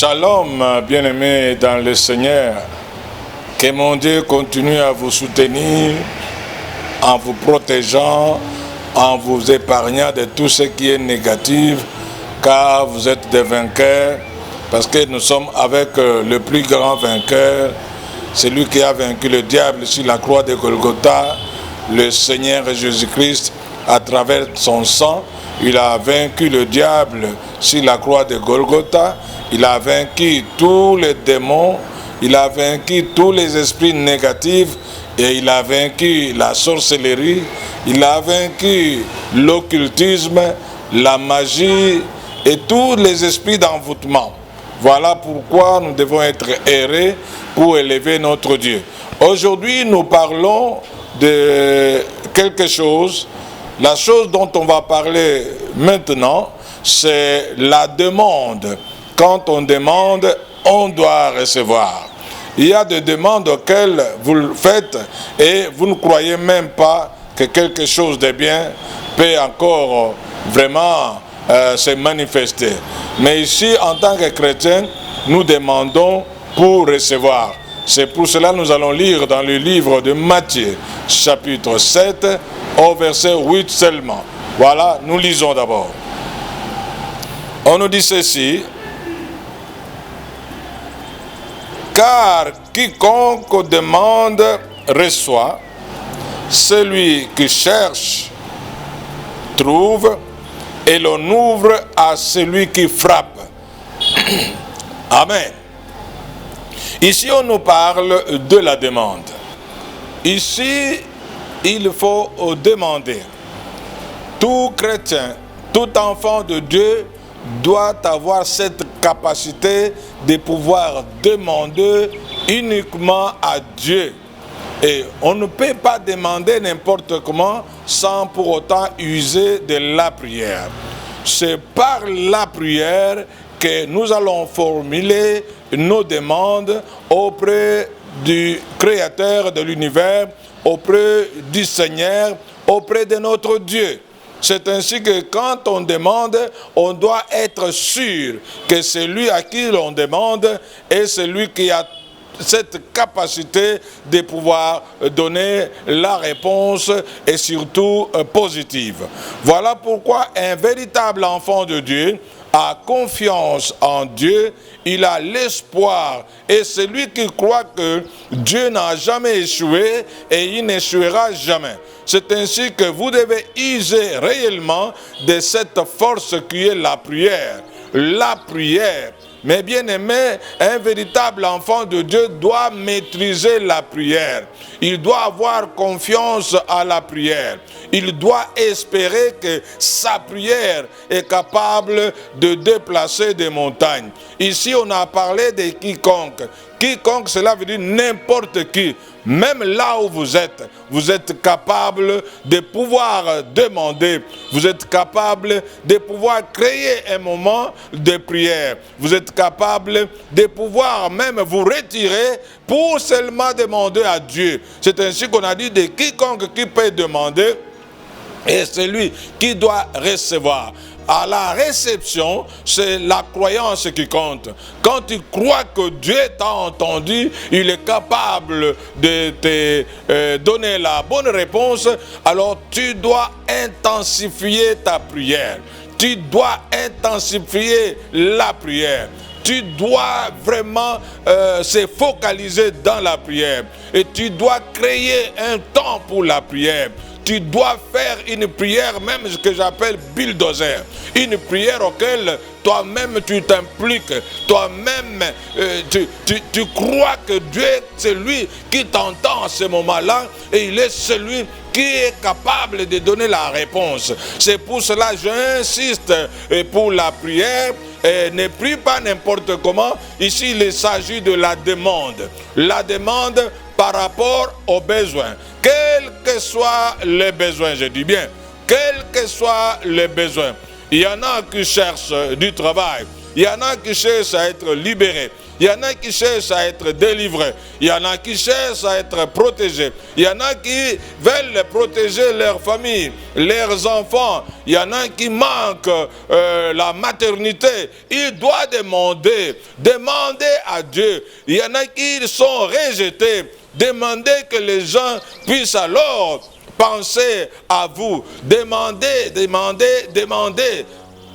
Shalom, bien-aimés dans le Seigneur. Que mon Dieu continue à vous soutenir en vous protégeant, en vous épargnant de tout ce qui est négatif, car vous êtes des vainqueurs, parce que nous sommes avec le plus grand vainqueur, celui qui a vaincu le diable sur la croix de Golgotha, le Seigneur Jésus-Christ, à travers son sang. Il a vaincu le diable sur la croix de Golgotha. Il a vaincu tous les démons. Il a vaincu tous les esprits négatifs. Et il a vaincu la sorcellerie. Il a vaincu l'occultisme, la magie et tous les esprits d'envoûtement. Voilà pourquoi nous devons être errés pour élever notre Dieu. Aujourd'hui, nous parlons de quelque chose. La chose dont on va parler maintenant, c'est la demande. Quand on demande, on doit recevoir. Il y a des demandes auxquelles vous le faites et vous ne croyez même pas que quelque chose de bien peut encore vraiment se manifester. Mais ici, en tant que chrétiens, nous demandons pour recevoir. C'est pour cela que nous allons lire dans le livre de Matthieu, chapitre 7, au verset 8 seulement. Voilà, nous lisons d'abord. On nous dit ceci. Car quiconque demande reçoit, celui qui cherche trouve, et l'on ouvre à celui qui frappe. Amen. Ici, on nous parle de la demande. Ici, il faut demander. Tout chrétien, tout enfant de Dieu doit avoir cette capacité de pouvoir demander uniquement à Dieu. Et on ne peut pas demander n'importe comment sans pour autant user de la prière. C'est par la prière que nous allons formuler nos demandes auprès du Créateur de l'univers, auprès du Seigneur, auprès de notre Dieu. C'est ainsi que quand on demande, on doit être sûr que celui à qui l'on demande est celui qui a cette capacité de pouvoir donner la réponse et surtout positive. Voilà pourquoi un véritable enfant de Dieu a confiance en Dieu, il a l'espoir, et celui qui croit que Dieu n'a jamais échoué et il n'échouera jamais. C'est ainsi que vous devez user réellement de cette force qui est la prière. La prière. Mais bien aimé, un véritable enfant de Dieu doit maîtriser la prière. Il doit avoir confiance à la prière. Il doit espérer que sa prière est capable de déplacer des montagnes. Ici, on a parlé de quiconque. Quiconque, cela veut dire n'importe qui. Même là où vous êtes capable de pouvoir demander. Vous êtes capable de pouvoir créer un moment de prière. Vous êtes capable de pouvoir même vous retirer pour seulement demander à Dieu. C'est ainsi qu'on a dit de quiconque qui peut demander et celui qui doit recevoir. À la réception, c'est la croyance qui compte. Quand tu crois que Dieu t'a entendu, il est capable de te donner la bonne réponse, alors tu dois intensifier ta prière. Tu dois intensifier la prière. Tu dois vraiment se focaliser dans la prière. Et tu dois créer un temps pour la prière. Tu dois faire une prière, même ce que j'appelle bulldozer. Une prière auquel toi-même tu t'impliques. Toi-même, tu crois que Dieu, c'est lui qui t'entend à ce moment-là. Et il est celui qui est capable de donner la réponse. C'est pour cela que j'insiste pour la prière. Ne prie pas n'importe comment. Ici, il s'agit de la demande. La demande par rapport aux besoins. Quels que soient les besoins, je dis bien, quels que soient les besoins. Il y en a qui cherchent du travail. Il y en a qui cherchent à être libérés. Il y en a qui cherchent à être délivrés. Il y en a qui cherchent à être protégés. Il y en a qui veulent protéger leur famille, leurs enfants. Il y en a qui manquent la maternité. Ils doivent demander à Dieu. Il y en a qui sont rejetés. Demandez que les gens puissent alors penser à vous. Demandez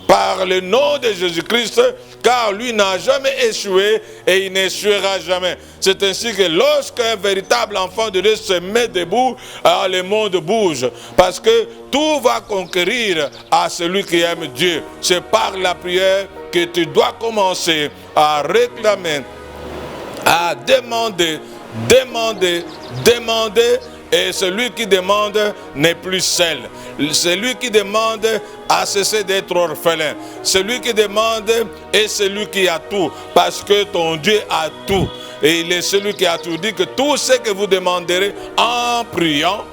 par le nom de Jésus-Christ, car lui n'a jamais échoué et il n'échouera jamais. C'est ainsi que lorsqu'un véritable enfant de Dieu se met debout, alors le monde bouge. Parce que tout va conquérir à celui qui aime Dieu. C'est par la prière que tu dois commencer à réclamer, à demander. Et celui qui demande n'est plus seul. Celui qui demande a cessé d'être orphelin. Celui qui demande est celui qui a tout. Parce que ton Dieu a tout. Et il est celui qui a tout. Dit que tout ce que vous demanderez en priant,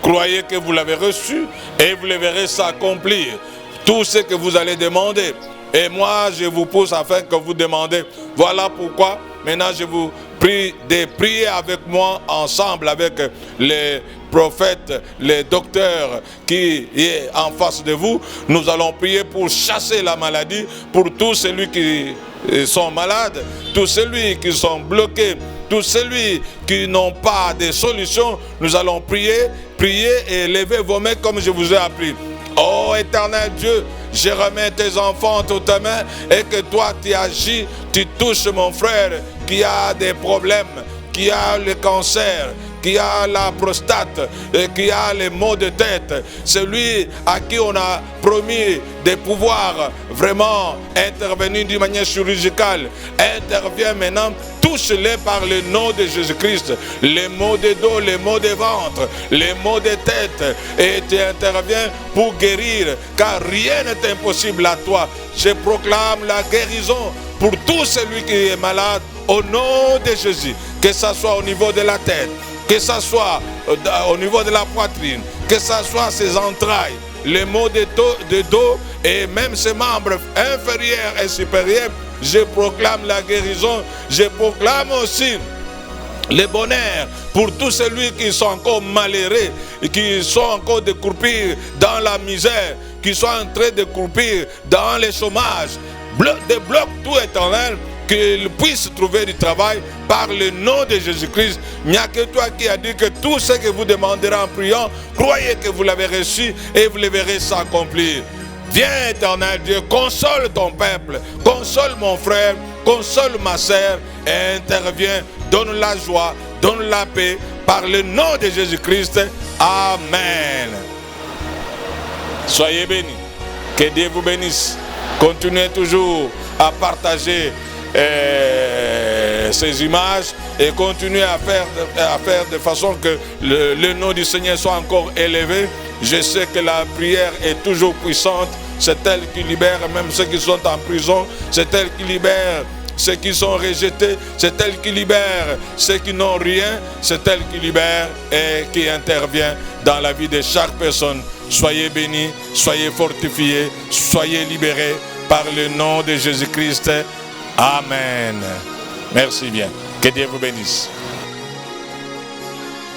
croyez que vous l'avez reçu et vous le verrez s'accomplir. Tout ce que vous allez demander. Et moi, je vous pousse afin que vous demandez. Voilà pourquoi maintenant je vous prie de prier avec moi ensemble avec les prophètes, les docteurs qui est en face de vous. Nous allons prier pour chasser la maladie, pour tous ceux qui sont malades, tous ceux qui sont bloqués, tous ceux qui n'ont pas de solution. Nous allons prier et lever vos mains comme je vous ai appris. Oh éternel Dieu, je remets tes enfants entre tes mains et que toi tu agis, tu touches mon frère qui a des problèmes, qui a le cancer, qui a la prostate, et qui a les maux de tête. Celui à qui on a promis de pouvoir vraiment intervenir d'une manière chirurgicale, intervient maintenant. Touche-les par le nom de Jésus-Christ. Les maux de dos, les maux de ventre, les maux de tête. Et tu interviens pour guérir, car rien n'est impossible à toi. Je proclame la guérison pour tout celui qui est malade au nom de Jésus. Que ce soit au niveau de la tête, que ce soit au niveau de la poitrine, que ce soit ses entrailles, les maux de dos et même ses membres inférieurs et supérieurs. Je proclame la guérison. Je proclame aussi le bonheur pour tous ceux qui sont encore malheureux, qui sont encore décroupis dans la misère, qui sont en train de croupir dans le chômage. Débloque tout éternel, qu'ils puissent trouver du travail par le nom de Jésus-Christ. Il n'y a que toi qui as dit que tout ce que vous demanderez en priant, croyez que vous l'avez reçu et vous le verrez s'accomplir. Viens éternel Dieu, console ton peuple, console mon frère, console ma sœur et interviens, donne la joie, donne la paix par le nom de Jésus-Christ. Amen. Soyez bénis, que Dieu vous bénisse. Continuez toujours à partager ces images et continuez à faire de façon que le nom du Seigneur soit encore élevé. Je sais que la prière est toujours puissante. C'est elle qui libère même ceux qui sont en prison. C'est elle qui libère ceux qui sont rejetés. C'est elle qui libère ceux qui n'ont rien. C'est elle qui libère et qui intervient dans la vie de chaque personne. Soyez bénis, soyez fortifiés, soyez libérés par le nom de Jésus-Christ. Amen. Merci bien. Que Dieu vous bénisse.